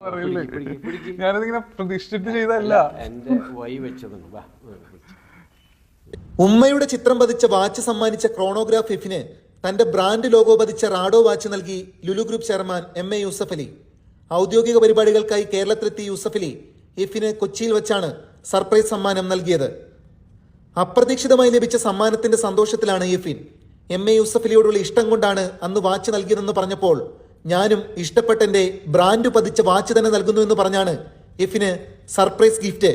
ഞാനതിങ്ങനെ പ്രതീക്ഷിച്ചിട്ട് ചെയ്തല്ല. എന്റെ വൈ വെച്ചതാണ്. ഉമ്മയുടെ ചിത്രം പതിച്ച വാച്ച് സമ്മാനിച്ച ക്രോണോഗ്രാഫ് എഫിന് തന്റെ ബ്രാൻഡ് ലോഗോ പതിച്ച റാഡോ വാച്ച് നൽകി Lulu group chairman MA Yusuff Ali. ഔദ്യോഗിക പരിപാടികൾക്കായി കേരളത്തിലെത്തിയ യൂസഫ് അലി എഫിന് കൊച്ചിയിൽ വെച്ചാണ് സർപ്രൈസ് സമ്മാനം നൽകിയത്. അപ്രതീക്ഷിതമായി ലഭിച്ച സമ്മാനത്തിന്റെ സന്തോഷത്തിലാണ് എഫിൻ. MA യൂസഫ് അലിയോടുള്ള ഇഷ്ടം കൊണ്ടാണ് അന്ന് വാച്ച് നൽകിയതെന്ന് പറഞ്ഞപ്പോൾ ഞാനും ഇഷ്ടപ്പെട്ടെന്റെ ബ്രാൻഡ് പതിച്ച വാച്ച് തന്നെ നൽകുന്നു എന്ന് പറഞ്ഞാണ് എഫിന് surprise gift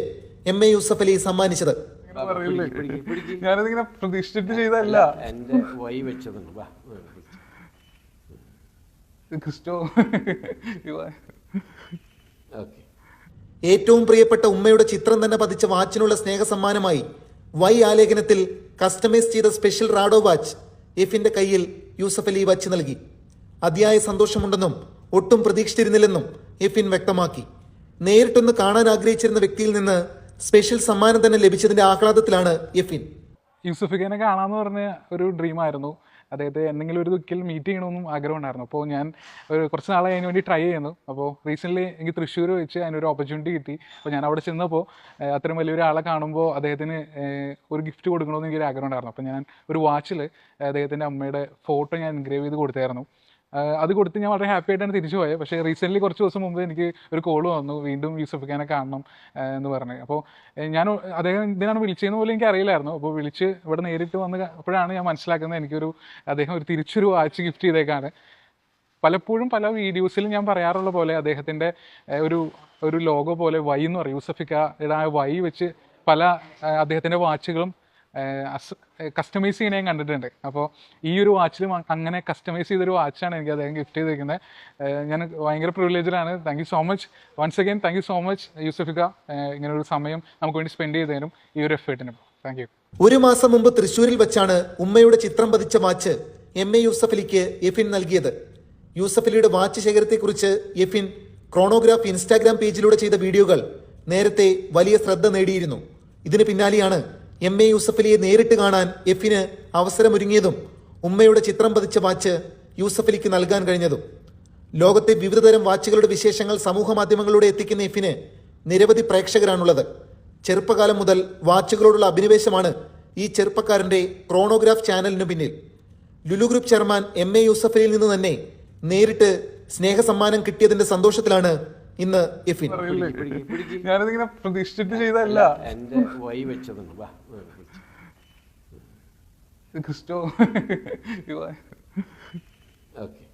MA Yusuff Ali സമ്മാനിച്ചത്. ഞാനതിങ്ങനെ പ്രതീക്ഷിച്ചിട്ട് ചെയ്തല്ല. എന്റെ വൈ വെച്ചതാണ്. ക്രിസ്റ്റോ ഏറ്റവും പ്രിയപ്പെട്ട ഉമ്മയുടെ ചിത്രം തന്നെ പതിച്ച വാച്ചിനുള്ള സ്നേഹ സമ്മാനമായി വൈ ആലേഖനത്തിൽ കസ്റ്റമൈസ് ചെയ്ത സ്പെഷ്യൽ റാഡോ വാച്ച് എഫിന്റെ കയ്യിൽ യൂസഫ് അലി വച്ച് നൽകി. അതിയായ സന്തോഷമുണ്ടെന്നും ഒട്ടും പ്രതീക്ഷിച്ചിരുന്നില്ലെന്നും എഫിൻ വ്യക്തമാക്കി. നേരിട്ടൊന്ന് കാണാൻ ആഗ്രഹിച്ചിരുന്ന വ്യക്തിയിൽ നിന്ന് സ്പെഷ്യൽ സമ്മാനം തന്നെ ലഭിച്ചതിന്റെ ആഹ്ലാദത്തിലാണ് എഫിൻ. യൂസഫിനെ കാണാമെന്ന് പറഞ്ഞ ഒരു ഡ്രീം ആയിരുന്നു. അദ്ദേഹത്തെ എന്തെങ്കിലും ഒരു ദുഃഖിൽ മീറ്റ് ചെയ്യണമെന്നും ആഗ്രഹം ഉണ്ടായിരുന്നു. അപ്പോൾ ഞാൻ കുറച്ച് നാളെ അതിന് വേണ്ടി ട്രൈ ചെയ്യുന്നു. അപ്പോൾ റീസെൻ്റ്ലി എനിക്ക് തൃശ്ശൂർ വെച്ച് അതിനൊരു ഓപ്പർച്യൂണിറ്റി കിട്ടി. അപ്പോൾ ഞാൻ അവിടെ ചെന്നപ്പോൾ അത്രയും വലിയൊരാളെ കാണുമ്പോൾ അദ്ദേഹത്തിന് ഒരു ഗിഫ്റ്റ് കൊടുക്കണമെന്ന് എനിക്കൊരു ആഗ്രഹം ഉണ്ടായിരുന്നു. അപ്പോൾ ഞാൻ ഒരു വാച്ചിൽ അദ്ദേഹത്തിൻ്റെ അമ്മയുടെ ഫോട്ടോ ഞാൻ എൻഗ്രേവ് ചെയ്ത് കൊടുത്തായിരുന്നു. അത് കൊടുത്ത് ഞാൻ വളരെ ഹാപ്പി ആയിട്ടാണ് തിരിച്ചു പോയത്. പക്ഷേ റീസെൻ്റ്ലി കുറച്ച് ദിവസം മുമ്പ് എനിക്ക് ഒരു കോൾ വന്നു, വീണ്ടും യൂസഫ് ഖാനെ കാണണം എന്ന് പറഞ്ഞ്. അപ്പോൾ ഞാൻ അദ്ദേഹം എന്തിനാണ് വിളിച്ചതെന്ന് പോലും എനിക്ക് അറിയില്ലായിരുന്നു. അപ്പോൾ വിളിച്ച് ഇവിടെ നേരിട്ട് വന്ന് അപ്പോഴാണ് ഞാൻ മനസ്സിലാക്കുന്നത് എനിക്കൊരു അദ്ദേഹം ഒരു തിരിച്ചൊരു വാച്ച് ഗിഫ്റ്റ് ചെയ്തേക്കാണ്. പലപ്പോഴും പല വീഡിയോസിലും ഞാൻ പറയാറുള്ള പോലെ അദ്ദേഹത്തിൻ്റെ ഒരു ലോഗോ പോലെ വൈ എന്ന് പറയും, യൂസഫിക്കയുടെ ആ വൈ വെച്ച് പല അദ്ദേഹത്തിൻ്റെ വാച്ചുകളും കസ്റ്റമൈസ് ചെയ്യണേ ഞാൻ കണ്ടിട്ടുണ്ട്. അപ്പോൾ ഈ ഒരു വാച്ചിലും അങ്ങനെ കസ്റ്റമൈസ് ചെയ്തൊരു വാച്ചാണ് എനിക്ക് അദ്ദേഹം ഗിഫ്റ്റ് ചെയ്തിരിക്കുന്നത്. ഞാൻ ഭയങ്കര പ്രിവിലേജാണ്. Thank you so much once again. Thank you so much യൂസഫിക്ക, ഇങ്ങനെ ഒരു സമയം നമുക്ക് വേണ്ടി സ്പെൻഡ് ചെയ്തതിനും ഈ ഒരു എഫേർട്ടിനും താങ്ക് യു. ഒരു മാസം മുമ്പ് തൃശ്ശൂരിൽ വെച്ചാണ് ഉമ്മയുടെ ചിത്രം പതിച്ച വാച്ച് MA യൂസഫ് അലിക്ക് എഫിൻ നൽകിയത്. യൂസഫ് അലിയുടെ വാച്ച് ശേഖരത്തെക്കുറിച്ച് എഫിൻ ക്രോണോഗ്രാഫ് ഇൻസ്റ്റാഗ്രാം പേജിലൂടെ ചെയ്ത വീഡിയോകൾ നേരത്തെ വലിയ ശ്രദ്ധ നേടിയിരുന്നു. ഇതിന് പിന്നാലെയാണ് MA യൂസഫ് അലിയെ നേരിട്ട് കാണാൻ എഫിന് അവസരമൊരുങ്ങിയതും ഉമ്മയുടെ ചിത്രം പതിച്ച വാച്ച് യൂസഫ് അലിക്ക് നൽകാൻ കഴിഞ്ഞതും. ലോകത്തെ വിവിധതരം വാച്ചുകളുടെ വിശേഷങ്ങൾ സമൂഹ മാധ്യമങ്ങളിലൂടെ എത്തിക്കുന്ന എഫിന് നിരവധി പ്രേക്ഷകരാണുള്ളത്. ചെറുപ്പകാലം മുതൽ വാച്ചുകളോടുള്ള അഭിനിവേശമാണ് ഈ ചെറുപ്പക്കാരന്റെ ക്രോണോഗ്രാഫ് ചാനലിനു പിന്നിൽ. Lulu group chairman MA Yusuf അലിയിൽ നിന്ന് തന്നെ നേരിട്ട് സ്നേഹസമ്മാനം കിട്ടിയതിന്റെ സന്തോഷത്തിലാണ് ഇന്ന് എഫിൻ. ഞാനതിങ്ങനെ പ്രതീക്ഷിച്ചിട്ട് ചെയ്തല്ല. എന്റെ വൈ വെച്ചതാണ്. ക്രിസ്റ്റോ ഓക്കെ.